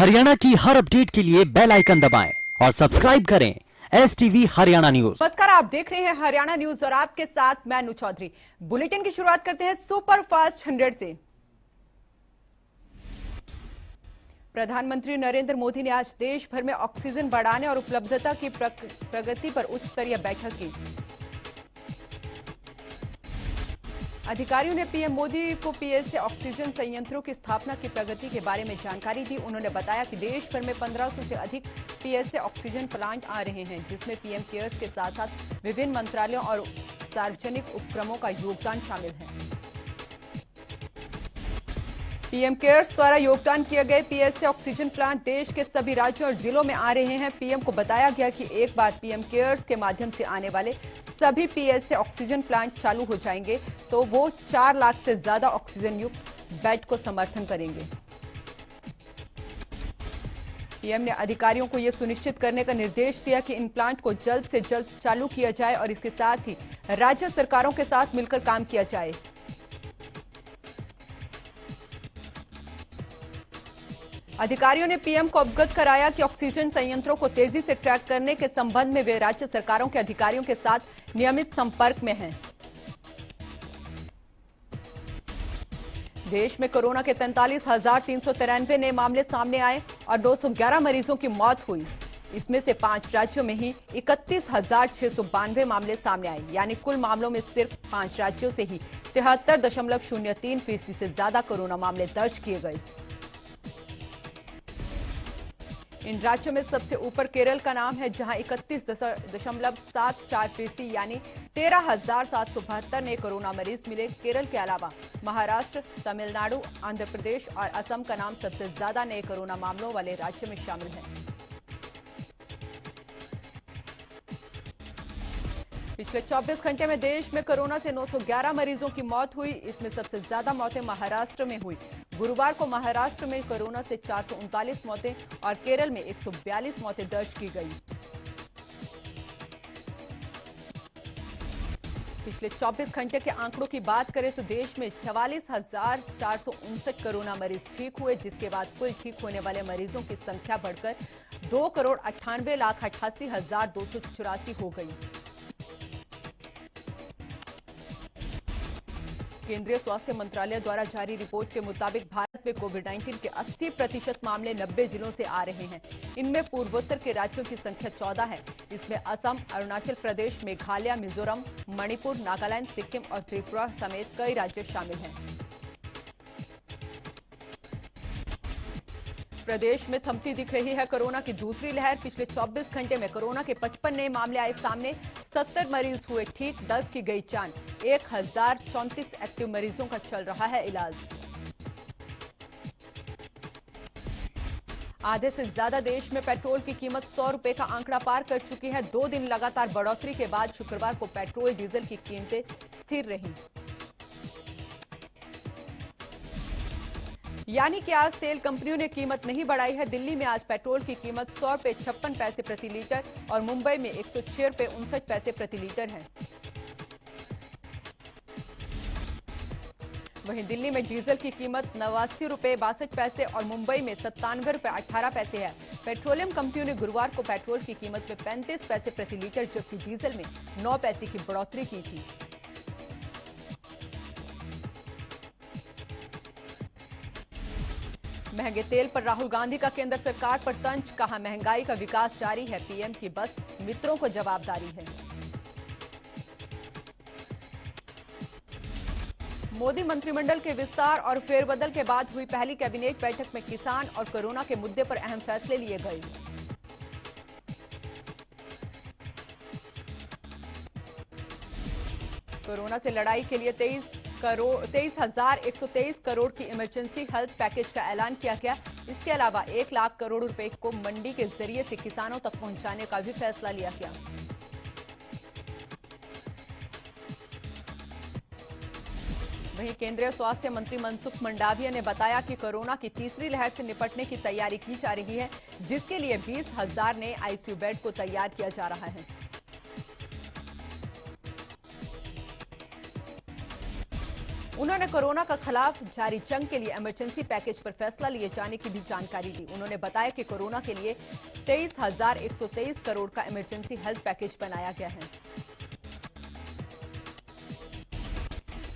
हरियाणा की हर अपडेट के लिए बेल आइकन दबाएं और सब्सक्राइब करें STV हरियाणा न्यूज। नमस्कार, आप देख रहे हैं हरियाणा न्यूज और आपके साथ मैं अनु चौधरी। बुलेटिन की शुरुआत करते हैं सुपर फास्ट 100 से। प्रधानमंत्री नरेंद्र मोदी ने आज देश भर में ऑक्सीजन बढ़ाने और उपलब्धता की प्रगति पर उच्च स्तरीय बैठक की। अधिकारियों ने पीएम मोदी को पीएसए ऑक्सीजन संयंत्रों की स्थापना की प्रगति के बारे में जानकारी दी। उन्होंने बताया कि देश भर में 1500 से अधिक पीएसए ऑक्सीजन प्लांट आ रहे हैं, जिसमें पीएम केयर्स के साथ साथ विभिन्न मंत्रालयों और सार्वजनिक उपक्रमों का योगदान शामिल है। पीएम केयर्स द्वारा योगदान किए गए पीएसए ऑक्सीजन प्लांट देश के सभी राज्यों और जिलों में आ रहे हैं। पीएम को बताया गया कि एक बार पीएम केयर्स के माध्यम से आने वाले सभी पीएसए ऑक्सीजन प्लांट चालू हो जाएंगे तो वो 4 लाख से ज्यादा ऑक्सीजन युक्त बेड को समर्थन करेंगे। पीएम ने अधिकारियों को यह सुनिश्चित करने का निर्देश दिया कि इन प्लांट को जल्द से जल्द चालू किया जाए और इसके साथ ही राज्य सरकारों के साथ मिलकर काम किया जाए। अधिकारियों ने पीएम को अवगत कराया कि ऑक्सीजन संयंत्रों को तेजी से ट्रैक करने के संबंध में वे राज्य सरकारों के अधिकारियों के साथ नियमित संपर्क में हैं। देश में कोरोना के 43,393 नए मामले सामने आए और 211 मरीजों की मौत हुई। इसमें से 5 राज्यों में ही 31,692 मामले सामने आए, यानी कुल मामलों में सिर्फ 5 राज्यों से ही 73.03% से ज्यादा कोरोना मामले दर्ज किए गए। इन राज्यों में सबसे ऊपर केरल का नाम है, जहां 31.74% यानी 13,772 नए कोरोना मरीज मिले। केरल के अलावा महाराष्ट्र, तमिलनाडु, आंध्र प्रदेश और असम का नाम सबसे ज्यादा नए कोरोना मामलों वाले राज्य में शामिल है। पिछले 24 घंटे में देश में कोरोना से 911 मरीजों की मौत हुई। इसमें सबसे ज्यादा मौतें महाराष्ट्र में हुई। गुरुवार को महाराष्ट्र में कोरोना से 439 मौतें और केरल में 142 मौतें दर्ज की गई। पिछले 24 घंटे के आंकड़ों की बात करें तो देश में 44,459 कोरोना मरीज ठीक हुए, जिसके बाद कुल ठीक होने वाले मरीजों की संख्या बढ़कर 2,98,88,284 हो गई। केंद्रीय स्वास्थ्य मंत्रालय द्वारा जारी रिपोर्ट के मुताबिक भारत में कोविड-19 के 80% मामले 90 जिलों से आ रहे हैं। इनमें पूर्वोत्तर के राज्यों की संख्या 14 है। इसमें असम, अरुणाचल प्रदेश, मेघालय, मिजोरम, मणिपुर, नागालैंड, सिक्किम और त्रिपुरा समेत कई राज्य शामिल हैं। प्रदेश में थमती दिख रही है कोरोना की दूसरी लहर। पिछले 24 घंटे में कोरोना के 55 नए मामले आए सामने, 70 मरीज हुए ठीक, 10 की गई जान। 1034 एक्टिव मरीजों का चल रहा है इलाज। आधे से ज्यादा देश में पेट्रोल की कीमत 100 रुपए का आंकड़ा पार कर चुकी है। 2 दिन लगातार बढ़ोतरी के बाद शुक्रवार को पेट्रोल डीजल की कीमतें स्थिर रहीं। यानी कि आज तेल कंपनियों ने कीमत नहीं बढ़ाई है। दिल्ली में आज पेट्रोल की कीमत 100 रुपए 56 पैसे प्रति लीटर और मुंबई में 106 रुपए 59 पैसे प्रति लीटर है। वहीं दिल्ली में डीजल की कीमत 89 रुपए 62 पैसे और मुंबई में 97 रुपए 18 पैसे है। पेट्रोलियम कंपनियों ने गुरुवार को पेट्रोल की कीमत में 35 पैसे प्रति लीटर जबकि डीजल में 9 पैसे की बढ़ोतरी की थी। महंगे तेल पर राहुल गांधी का केंद्र सरकार पर तंज, कहा महंगाई का विकास जारी है, पीएम की बस मित्रों को जवाबदारी है। मोदी मंत्रिमंडल के विस्तार और फेरबदल के बाद हुई पहली कैबिनेट बैठक में किसान और कोरोना के मुद्दे पर अहम फैसले लिए गए। कोरोना से लड़ाई के लिए 23,123 करोड़ की इमरजेंसी हेल्थ पैकेज का ऐलान किया गया। इसके अलावा 1 लाख करोड़ रुपए को मंडी के जरिए से किसानों तक पहुंचाने का भी फैसला लिया गया। वहीं केंद्रीय स्वास्थ्य मंत्री मनसुख मंडाविया ने बताया कि कोरोना की तीसरी लहर से निपटने की तैयारी की जा रही है, जिसके लिए 20,000 नए आईसीयू बेड को तैयार किया जा रहा है। उन्होंने कोरोना के खिलाफ जारी जंग के लिए इमरजेंसी पैकेज पर फैसला लिए जाने की भी जानकारी दी। उन्होंने बताया कि कोरोना के लिए 23,123 करोड़ का इमरजेंसी हेल्थ पैकेज बनाया गया है।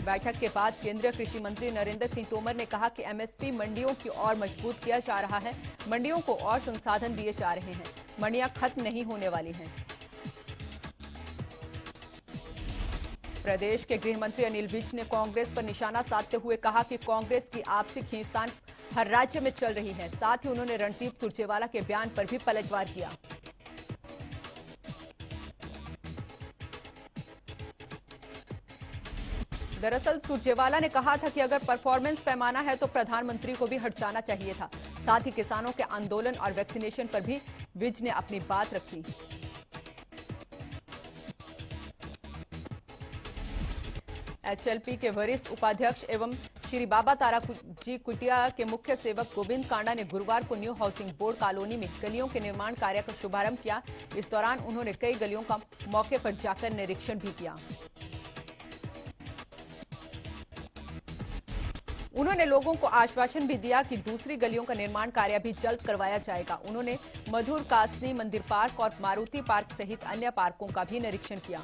बैठक के बाद केंद्रीय कृषि मंत्री नरेंद्र सिंह तोमर ने कहा कि एमएसपी मंडियों की ओर मजबूत किया जा रहा है। मंडियों को और संसाधन दिए जा रहे हैं। मंडियां खत्म नहीं होने वाली हैं। प्रदेश के गृह मंत्री अनिल विज ने कांग्रेस पर निशाना साधते हुए कहा कि कांग्रेस की आपसी खींचतान हर राज्य में चल रही है। साथ ही उन्होंने रणदीप सुरजेवाला के बयान पर भी पलटवार किया। दरअसल सुरजेवाला ने कहा था कि अगर परफॉर्मेंस पैमाना है तो प्रधानमंत्री को भी हट जाना चाहिए था। साथ ही किसानों के आंदोलन और वैक्सीनेशन पर भी विज ने अपनी बात रखी। एचएलपी के वरिष्ठ उपाध्यक्ष एवं श्री बाबा तारा जी कुटिया के मुख्य सेवक गोविंद कांडा ने गुरुवार को न्यू हाउसिंग बोर्ड कॉलोनी में गलियों के निर्माण कार्य का शुभारंभ किया। इस दौरान उन्होंने कई गलियों का मौके पर जाकर निरीक्षण भी किया। उन्होंने लोगों को आश्वासन भी दिया कि दूसरी गलियों का निर्माण कार्य भी जल्द करवाया जाएगा। उन्होंने मधुर कासनी मंदिर पार्क और मारुति पार्क सहित अन्य पार्कों का भी निरीक्षण किया।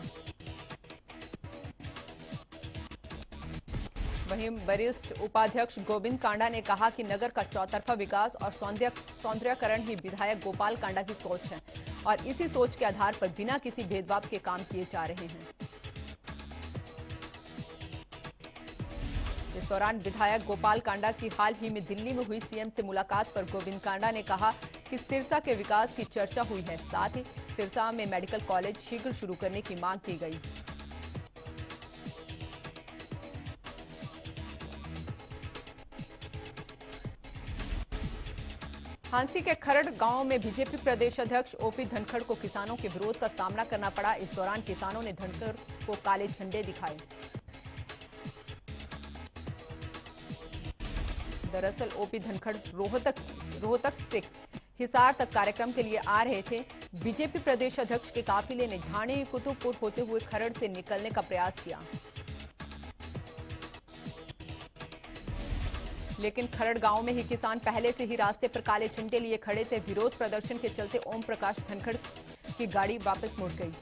वहीं वरिष्ठ उपाध्यक्ष गोविंद कांडा ने कहा कि नगर का चौतरफा विकास और सौंदर्यकरण ही विधायक गोपाल कांडा की सोच है और इसी सोच के आधार पर बिना किसी भेदभाव के काम किए जा रहे हैं। इस दौरान विधायक गोपाल कांडा की हाल ही में दिल्ली में हुई सीएम से मुलाकात पर गोविंद कांडा ने कहा कि सिरसा के विकास की चर्चा हुई है। साथ ही सिरसा में मेडिकल कॉलेज शीघ्र शुरू करने की मांग की गई। हांसी के खरड़ गांव में बीजेपी प्रदेश अध्यक्ष ओपी धनखड़ को किसानों के विरोध का सामना करना पड़ा। इस दौरान किसानों ने धनखड़ को काले झंडे दिखाए। दरअसल ओपी धनखड़ रोहतक से हिसार तक कार्यक्रम के लिए आ रहे थे। बीजेपी प्रदेश अध्यक्ष के काफिले ने ढाणी कुतुबपुर होते हुए खरड़ से निकलने का प्रयास किया, लेकिन खरड़ गांव में ही किसान पहले से ही रास्ते पर काले झंडे लिए खड़े थे। विरोध प्रदर्शन के चलते ओम प्रकाश धनखड़ की गाड़ी वापस मुड़ गई।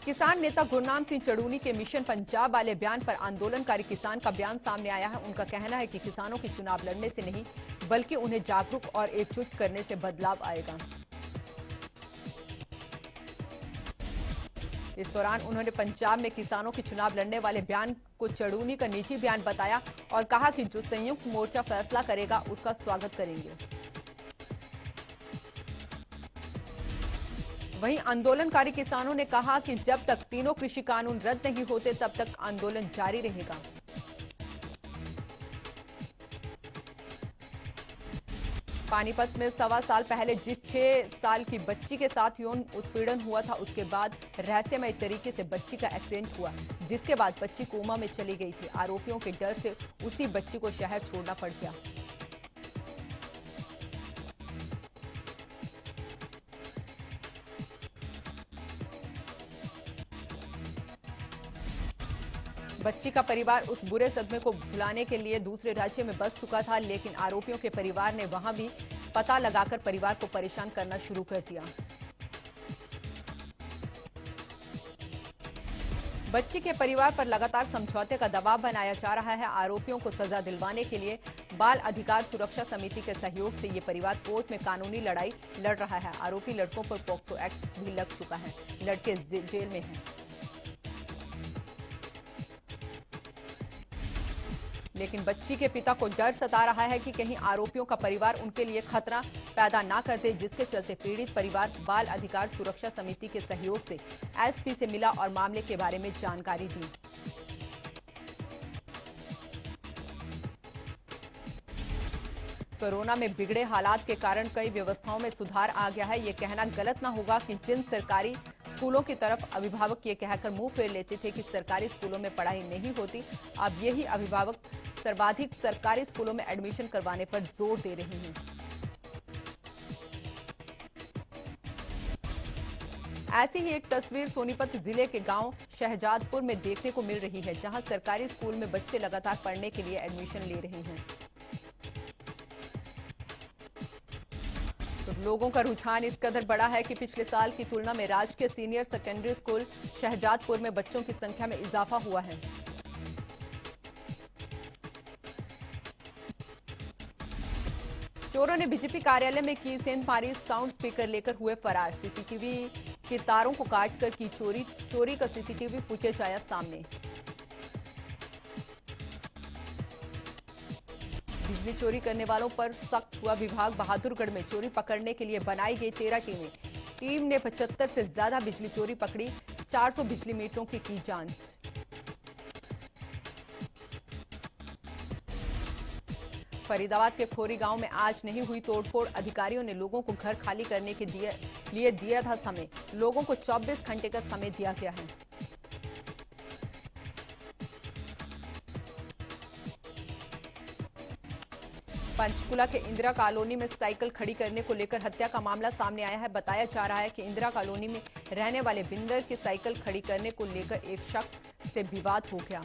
किसान नेता गुरनाम सिंह चड़ूनी के मिशन पंजाब वाले बयान पर आंदोलनकारी किसान का बयान सामने आया है। उनका कहना है कि किसानों की चुनाव लड़ने से नहीं बल्कि उन्हें जागरूक और एकजुट करने से बदलाव आएगा। इस दौरान उन्होंने पंजाब में किसानों के चुनाव लड़ने वाले बयान को चड़ूनी का निजी बयान बताया और कहा कि जो संयुक्त मोर्चा फैसला करेगा उसका स्वागत करेंगे। वहीं आंदोलनकारी किसानों ने कहा कि जब तक तीनों कृषि कानून रद्द नहीं होते तब तक आंदोलन जारी रहेगा। पानीपत में 1.25 साल पहले जिस 6 साल की बच्ची के साथ यौन उत्पीड़न हुआ था, उसके बाद रहस्यमय तरीके से बच्ची का एक्सीडेंट हुआ, जिसके बाद बच्ची कोमा में चली गई थी। आरोपियों के डर से उसी बच्ची को शहर छोड़ना पड़ गया। बच्ची का परिवार उस बुरे सदमे को भुलाने के लिए दूसरे राज्य में बस चुका था, लेकिन आरोपियों के परिवार ने वहां भी पता लगाकर परिवार को परेशान करना शुरू कर दिया। बच्ची के परिवार पर लगातार समझौते का दबाव बनाया जा रहा है। आरोपियों को सजा दिलवाने के लिए बाल अधिकार सुरक्षा समिति के सहयोग से ये परिवार कोर्ट में कानूनी लड़ाई लड़ रहा है। आरोपी लड़कों पर पॉक्सो एक्ट भी लग चुका है। लड़के जेल में हैं। लेकिन बच्ची के पिता को डर सता रहा है कि कहीं आरोपियों का परिवार उनके लिए खतरा पैदा ना कर दे, जिसके चलते पीड़ित परिवार बाल अधिकार सुरक्षा समिति के सहयोग से एसपी से मिला और मामले के बारे में जानकारी दी। कोरोना में बिगड़े हालात के कारण कई व्यवस्थाओं में सुधार आ गया है। ये कहना गलत ना होगा कि जिन सरकारी स्कूलों की तरफ अभिभावक ये कहकर मुंह फेर लेते थे कि सरकारी स्कूलों में पढ़ाई नहीं होती, अब यही अभिभावक सर्वाधिक सरकारी स्कूलों में एडमिशन करवाने पर जोर दे रहे हैं। ऐसी ही एक तस्वीर सोनीपत जिले के गांव शहजादपुर में देखने को मिल रही है, जहां सरकारी स्कूल में बच्चे लगातार पढ़ने के लिए एडमिशन ले रहे हैं। तो लोगों का रुझान इस कदर बड़ा है कि पिछले साल की तुलना में राजकीय सीनियर सेकेंडरी स्कूल शहजादपुर में बच्चों की संख्या में इजाफा हुआ है। चोरों ने बीजेपी कार्यालय में की सेंधमारी, साउंड स्पीकर लेकर हुए फरार। सीसीटीवी के तारों को काटकर की चोरी का सीसीटीवी फुटेज आया सामने। बिजली चोरी करने वालों पर सख्त हुआ। विभाग बहादुरगढ़ में चोरी पकड़ने के लिए बनाई गई 13 टीमें। टीम ने 75 से ज्यादा बिजली चोरी पकड़ी। 400 बिजली मीटरों की जांच। फरीदाबाद के खोरी गांव में आज नहीं हुई तोड़फोड़। अधिकारियों ने लोगों को घर खाली करने के लिए दिया था समय। लोगों को 24 घंटे का समय दिया गया है। पंचकुला के इंदिरा कॉलोनी में साइकिल खड़ी करने को लेकर हत्या का मामला सामने आया है। बताया जा रहा है कि इंदिरा कॉलोनी में रहने वाले बिंदर की साइकिल खड़ी करने को लेकर एक शख्स से विवाद हो गया,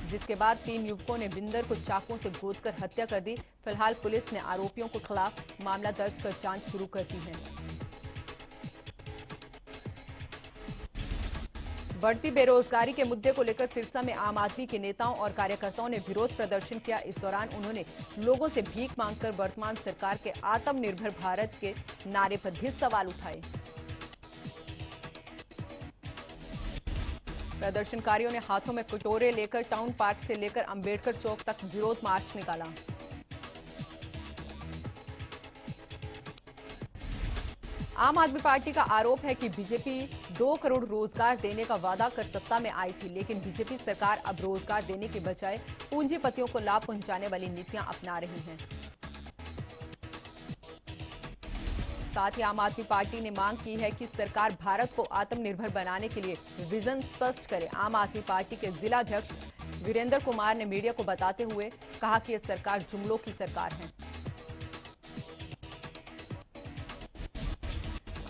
जिसके बाद 3 युवकों ने बिंदर को चाकुओं से गोदकर हत्या कर दी। फिलहाल पुलिस ने आरोपियों के खिलाफ मामला दर्ज कर जांच शुरू कर दी है। बढ़ती बेरोजगारी के मुद्दे को लेकर सिरसा में आम आदमी के नेताओं और कार्यकर्ताओं ने विरोध प्रदर्शन किया। इस दौरान उन्होंने लोगों से भीख मांगकर वर्तमान सरकार के आत्मनिर्भर भारत के नारे पर भी सवाल उठाए। प्रदर्शनकारियों ने हाथों में कटोरे लेकर टाउन पार्क से लेकर अंबेडकर चौक तक विरोध मार्च निकाला। आम आदमी पार्टी का आरोप है कि बीजेपी 2 करोड़ रोजगार देने का वादा कर सत्ता में आई थी, लेकिन बीजेपी सरकार अब रोजगार देने के बजाय पूंजीपतियों को लाभ पहुंचाने वाली नीतियां अपना रही है। साथ ही आम आदमी पार्टी ने मांग की है कि सरकार भारत को आत्मनिर्भर बनाने के लिए विजन स्पष्ट करे। आम आदमी पार्टी के जिला अध्यक्ष वीरेंद्र कुमार ने मीडिया को बताते हुए कहा कि यह सरकार जुमलों की सरकार है।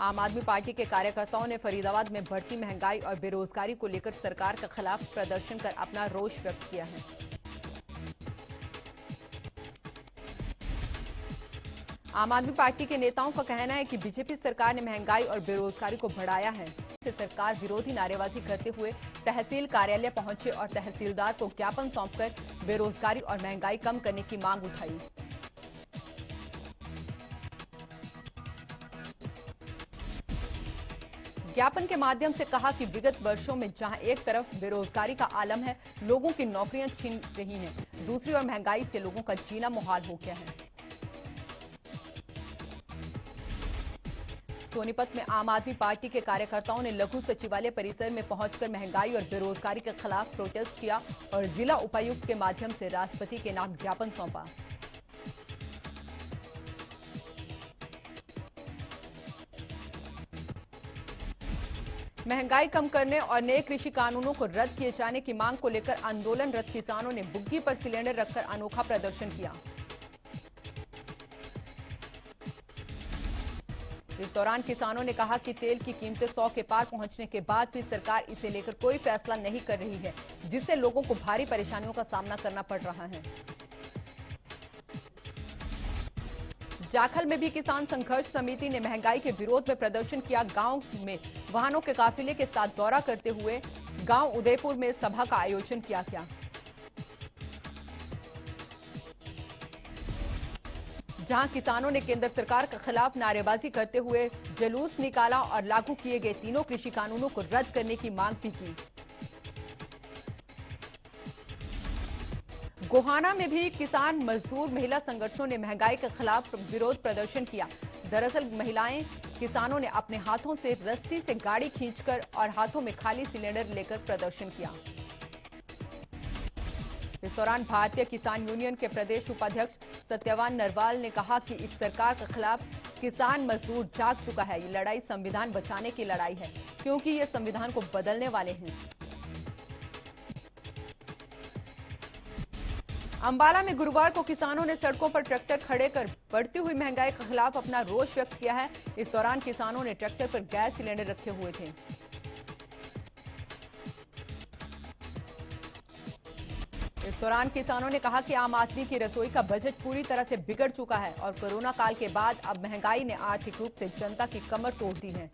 आम आदमी पार्टी के कार्यकर्ताओं ने फरीदाबाद में बढ़ती महंगाई और बेरोजगारी को लेकर सरकार के खिलाफ प्रदर्शन कर अपना रोष व्यक्त किया है। आम आदमी पार्टी के नेताओं का कहना है कि बीजेपी सरकार ने महंगाई और बेरोजगारी को बढ़ाया है। इससे सरकार विरोधी नारेबाजी करते हुए तहसील कार्यालय पहुंचे और तहसीलदार को ज्ञापन सौंपकर बेरोजगारी और महंगाई कम करने की मांग उठाई। ज्ञापन के माध्यम से कहा कि विगत वर्षों में जहां एक तरफ बेरोजगारी का आलम है, लोगों की नौकरियां छीन रही हैं, दूसरी ओर महंगाई से लोगों का जीना मुहाल हो गया है। सोनीपत में आम आदमी पार्टी के कार्यकर्ताओं ने लघु सचिवालय परिसर में पहुंचकर महंगाई और बेरोजगारी के खिलाफ प्रोटेस्ट किया और जिला उपायुक्त के माध्यम से राष्ट्रपति के नाम ज्ञापन सौंपा। महंगाई कम करने और नए कृषि कानूनों को रद्द किए जाने की मांग को लेकर आंदोलनरत किसानों ने बुग्गी पर सिलेंडर रखकर अनोखा प्रदर्शन किया। इस दौरान किसानों ने कहा कि तेल की कीमतें 100 के पार पहुंचने के बाद भी सरकार इसे लेकर कोई फैसला नहीं कर रही है, जिससे लोगों को भारी परेशानियों का सामना करना पड़ रहा है। जाखल में भी किसान संघर्ष समिति ने महंगाई के विरोध में प्रदर्शन किया। गांव में वाहनों के काफिले के साथ दौरा करते हुए गांव उदयपुर में सभा का आयोजन किया गया। जहां किसानों ने केंद्र सरकार के खिलाफ नारेबाजी करते हुए जुलूस निकाला और लागू किए गए तीनों कृषि कानूनों को रद्द करने की मांग भी की। गोहाना में भी किसान मजदूर महिला संगठनों ने महंगाई के खिलाफ विरोध प्रदर्शन किया। दरअसल महिलाएं किसानों ने अपने हाथों से रस्सी से गाड़ी खींचकर और हाथों में खाली सिलेंडर लेकर प्रदर्शन किया। इस दौरान भारतीय किसान यूनियन के प्रदेश उपाध्यक्ष सत्यवान नरवाल ने कहा कि इस सरकार के खिलाफ किसान मजदूर जाग चुका है। ये लड़ाई संविधान बचाने की लड़ाई है, क्योंकि ये संविधान को बदलने वाले हैं। अंबाला में गुरुवार को किसानों ने सड़कों पर ट्रैक्टर खड़े कर बढ़ती हुई महंगाई के खिलाफ अपना रोष व्यक्त किया है। इस दौरान किसानों ने ट्रैक्टर पर गैस सिलेंडर रखे हुए थे। इस दौरान किसानों ने कहा कि आम आदमी की रसोई का बजट पूरी तरह से बिगड़ चुका है और कोरोना काल के बाद अब महंगाई ने आर्थिक रूप से जनता की कमर तोड़ दी है।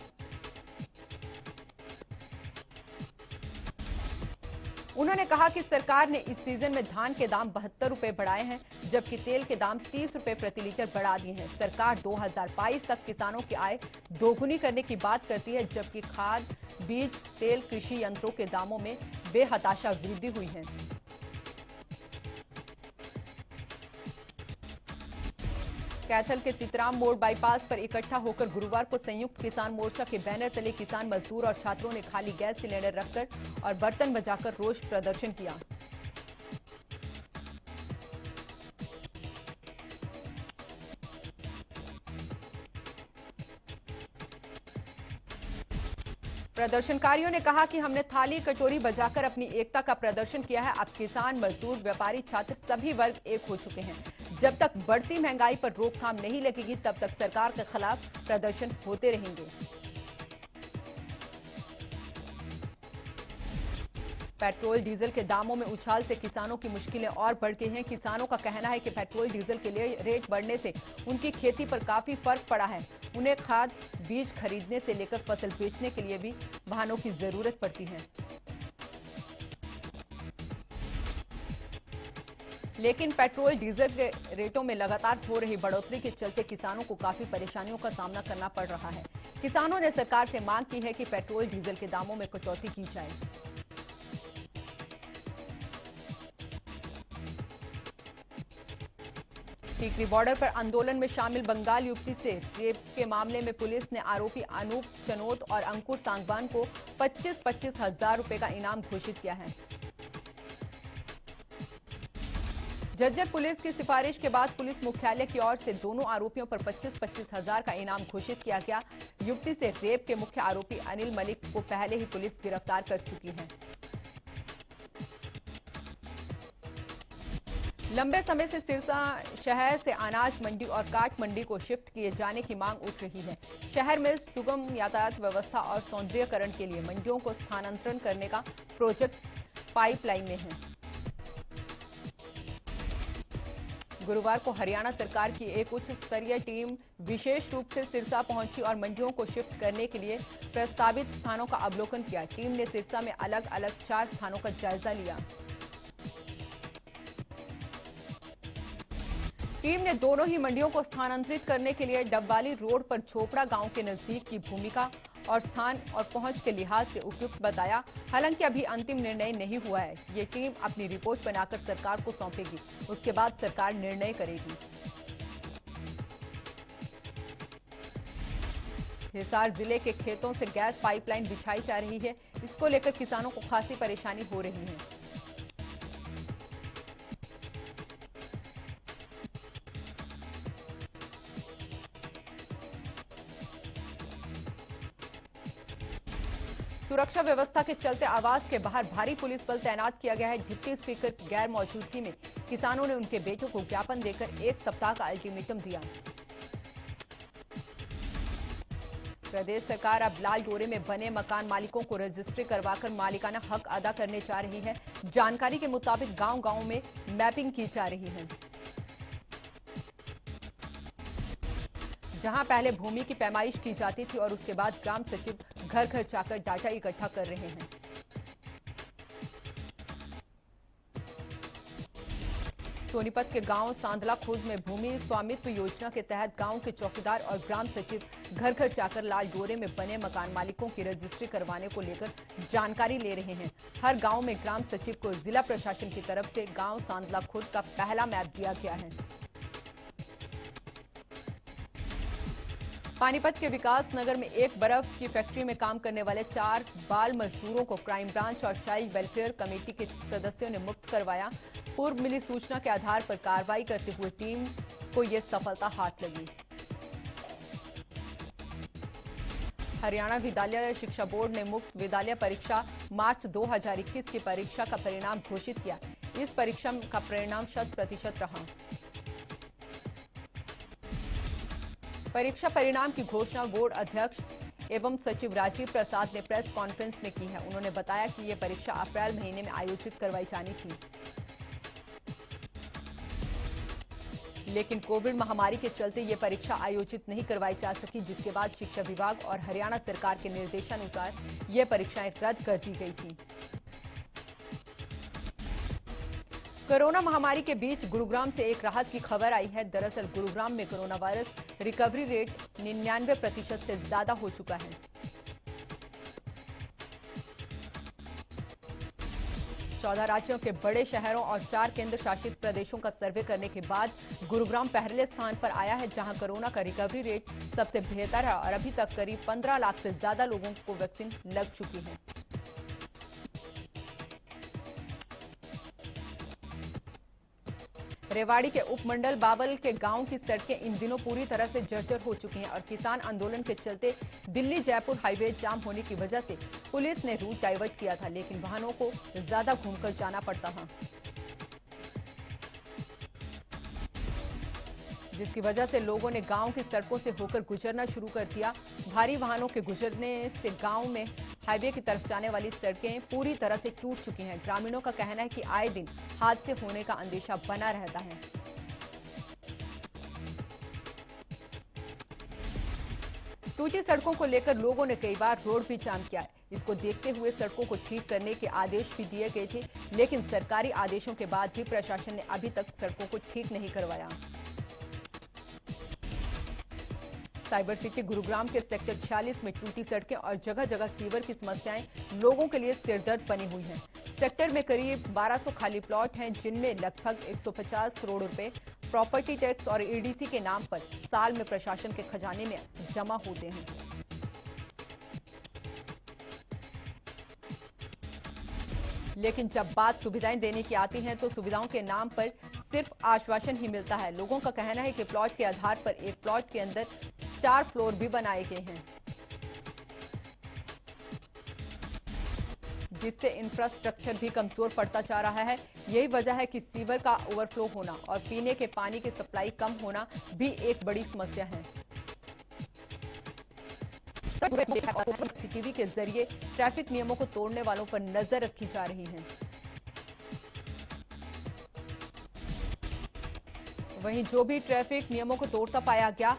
उन्होंने कहा कि सरकार ने इस सीजन में धान के दाम 72 रुपए बढ़ाए हैं, जबकि तेल के दाम 30 रुपए प्रति लीटर बढ़ा दिए हैं। सरकार 2022 तक किसानों की आय दोगुनी करने की बात करती है, जबकि खाद, बीज, तेल, कृषि यंत्रों के दामों में बेहताशा वृद्धि हुई है। कैथल के तितराम मोड़ बाईपास पर इकट्ठा होकर गुरुवार को संयुक्त किसान मोर्चा के बैनर तले किसान, मजदूर और छात्रों ने खाली गैस सिलेंडर रखकर और बर्तन बजाकर रोष प्रदर्शन किया। प्रदर्शनकारियों ने कहा कि हमने थाली कटोरी बजाकर अपनी एकता का प्रदर्शन किया है। अब किसान, मजदूर, व्यापारी, छात्र सभी वर्ग एक हो चुके हैं। जब तक बढ़ती महंगाई पर रोकथाम नहीं लगेगी, तब तक सरकार के खिलाफ प्रदर्शन होते रहेंगे। पेट्रोल डीजल के दामों में उछाल से किसानों की मुश्किलें और बढ़ गई हैं। किसानों का कहना है कि पेट्रोल डीजल के लिए रेट बढ़ने से उनकी खेती पर काफी फर्क पड़ा है। उन्हें खाद, बीज खरीदने से लेकर फसल बेचने के लिए भी वाहनों की जरूरत पड़ती है। लेकिन पेट्रोल डीजल के रेटों में लगातार हो रही बढ़ोतरी के चलते किसानों को काफी परेशानियों का सामना करना पड़ रहा है। किसानों ने सरकार से मांग की है कि पेट्रोल डीजल के दामों में कटौती की जाए। टीकरी बॉर्डर पर आंदोलन में शामिल बंगाल युवती से रेप के मामले में पुलिस ने आरोपी अनूप चनोत और अंकुर सांगवान को 25-25 हजार रुपए का इनाम घोषित किया है। झज्जर पुलिस की सिफारिश के बाद पुलिस मुख्यालय की ओर से दोनों आरोपियों पर 25-25 हजार का इनाम घोषित किया गया। युवती से रेप के मुख्य आरोपी अनिल मलिक को पहले ही पुलिस गिरफ्तार कर चुकी है। लंबे समय से सिरसा शहर से अनाज मंडी और काट मंडी को शिफ्ट किए जाने की मांग उठ रही है। शहर में सुगम यातायात व्यवस्था और सौंदर्यीकरण के लिए मंडियों को स्थानांतरण करने का प्रोजेक्ट पाइपलाइन में है। गुरुवार को हरियाणा सरकार की एक उच्च स्तरीय टीम विशेष रूप से सिरसा पहुंची और मंडियों को शिफ्ट करने के लिए प्रस्तावित स्थानों का अवलोकन किया। टीम ने सिरसा में अलग अलग 4 स्थानों का जायजा लिया। टीम ने दोनों ही मंडियों को स्थानांतरित करने के लिए डबवाली रोड पर झोपड़ा गांव के नजदीक की भूमिका और स्थान और पहुंच के लिहाज से उपयुक्त बताया। हालांकि अभी अंतिम निर्णय नहीं हुआ है। ये टीम अपनी रिपोर्ट बनाकर सरकार को सौंपेगी, उसके बाद सरकार निर्णय करेगी। हिसार जिले के खेतों से गैस पाइपलाइन बिछाई जा रही है। इसको लेकर किसानों को खासी परेशानी हो रही है। सुरक्षा व्यवस्था के चलते आवास के बाहर भारी पुलिस बल तैनात किया गया है। डिप्टी स्पीकर की गैर मौजूदगी में किसानों ने उनके बेटों को ज्ञापन देकर 1 सप्ताह का अल्टीमेटम दिया। प्रदेश सरकार अब लाल डोरे में बने मकान मालिकों को रजिस्ट्री करवाकर मालिकाना हक अदा करने जा रही है। जानकारी के मुताबिक गांव-गांव में मैपिंग की जा रही है। जहां पहले भूमि की पैमाइश की जाती थी और उसके बाद ग्राम सचिव घर घर जाकर डाटा इकट्ठा कर रहे हैं। सोनीपत के गांव सांदला खुर्द में भूमि स्वामित्व योजना के तहत गांव के चौकीदार और ग्राम सचिव घर घर जाकर लाल डोरे में बने मकान मालिकों की रजिस्ट्री करवाने को लेकर जानकारी ले रहे हैं। हर गांव में ग्राम सचिव को जिला प्रशासन की तरफ से गांव सांदला खुर्द का पहला मैप दिया गया है। पानीपत के विकास नगर में एक बर्फ की फैक्ट्री में काम करने वाले 4 बाल मजदूरों को क्राइम ब्रांच और चाइल्ड वेलफेयर कमेटी के सदस्यों ने मुक्त करवाया। पूर्व मिली सूचना के आधार पर कार्रवाई करते हुए टीम को यह सफलता हाथ लगी। हरियाणा विद्यालय शिक्षा बोर्ड ने मुक्त विद्यालय परीक्षा मार्च 2021 की परीक्षा का परिणाम घोषित किया। इस परीक्षा का परिणाम 100% रहा। परीक्षा परिणाम की घोषणा बोर्ड अध्यक्ष एवं सचिव राजीव प्रसाद ने प्रेस कॉन्फ्रेंस में की है। उन्होंने बताया कि यह परीक्षा अप्रैल महीने में आयोजित करवाई जानी थी, लेकिन कोविड महामारी के चलते ये परीक्षा आयोजित नहीं करवाई जा सकी, जिसके बाद शिक्षा विभाग और हरियाणा सरकार के निर्देशानुसार ये परीक्षाएं रद्द कर दी गई थी। कोरोना महामारी के बीच गुरुग्राम से एक राहत की खबर आई है। दरअसल गुरुग्राम में कोरोना वायरस रिकवरी रेट 99% से ज्यादा हो चुका है। 14 राज्यों के बड़े शहरों और 4 केंद्र शासित प्रदेशों का सर्वे करने के बाद गुरुग्राम पहले स्थान पर आया है, जहां कोरोना का रिकवरी रेट सबसे बेहतर है और अभी तक करीब 15 लाख से ज्यादा लोगों को वैक्सीन लग चुकी है। रेवाड़ी के उपमंडल बाबल के गांव की सड़कें इन दिनों पूरी तरह से जर्जर हो चुकी हैं और किसान आंदोलन के चलते दिल्ली जयपुर हाईवे जाम होने की वजह से पुलिस ने रूट डाइवर्ट किया था, लेकिन वाहनों को ज्यादा घूमकर जाना पड़ता था, जिसकी वजह से लोगों ने गांव की सड़कों से होकर गुजरना शुरू कर दिया। भारी वाहनों के गुजरने से गांव में हाईवे की तरफ जाने वाली सड़कें पूरी तरह से टूट चुकी हैं। ग्रामीणों का कहना है कि आए दिन हादसे होने का अंदेशा बना रहता है। टूटी सड़कों को लेकर लोगों ने कई बार रोड भी जाम किया है। इसको देखते हुए सड़कों को ठीक करने के आदेश भी दिए गए थे, लेकिन सरकारी आदेशों के बाद भी प्रशासन ने अभी तक सड़कों को ठीक नहीं करवाया। साइबर सिटी गुरुग्राम के सेक्टर 46 में टूटी सड़कें और जगह जगह सीवर की समस्याएं लोगों के लिए सिरदर्द बनी हुई हैं। सेक्टर में करीब 1200 खाली प्लॉट हैं, जिनमें लगभग 150 करोड़ रुपए प्रॉपर्टी टैक्स और ईडीसी के नाम पर साल में प्रशासन के खजाने में जमा होते हैं। लेकिन जब बात सुविधाएं देने की आती है तो सुविधाओं के नाम पर सिर्फ आश्वासन ही मिलता है। लोगों का कहना है कि प्लॉट के आधार पर एक प्लॉट के अंदर 4 फ्लोर भी बनाए गए हैं, जिससे इंफ्रास्ट्रक्चर भी कमजोर पड़ता जा रहा है। यही वजह है कि सीवर का ओवरफ्लो होना और पीने के पानी की सप्लाई कम होना भी एक बड़ी समस्या है। सीसीटीवी के जरिए ट्रैफिक नियमों को तोड़ने वालों पर नजर रखी जा रही है। वहीं जो भी ट्रैफिक नियमों को तोड़ता पाया गया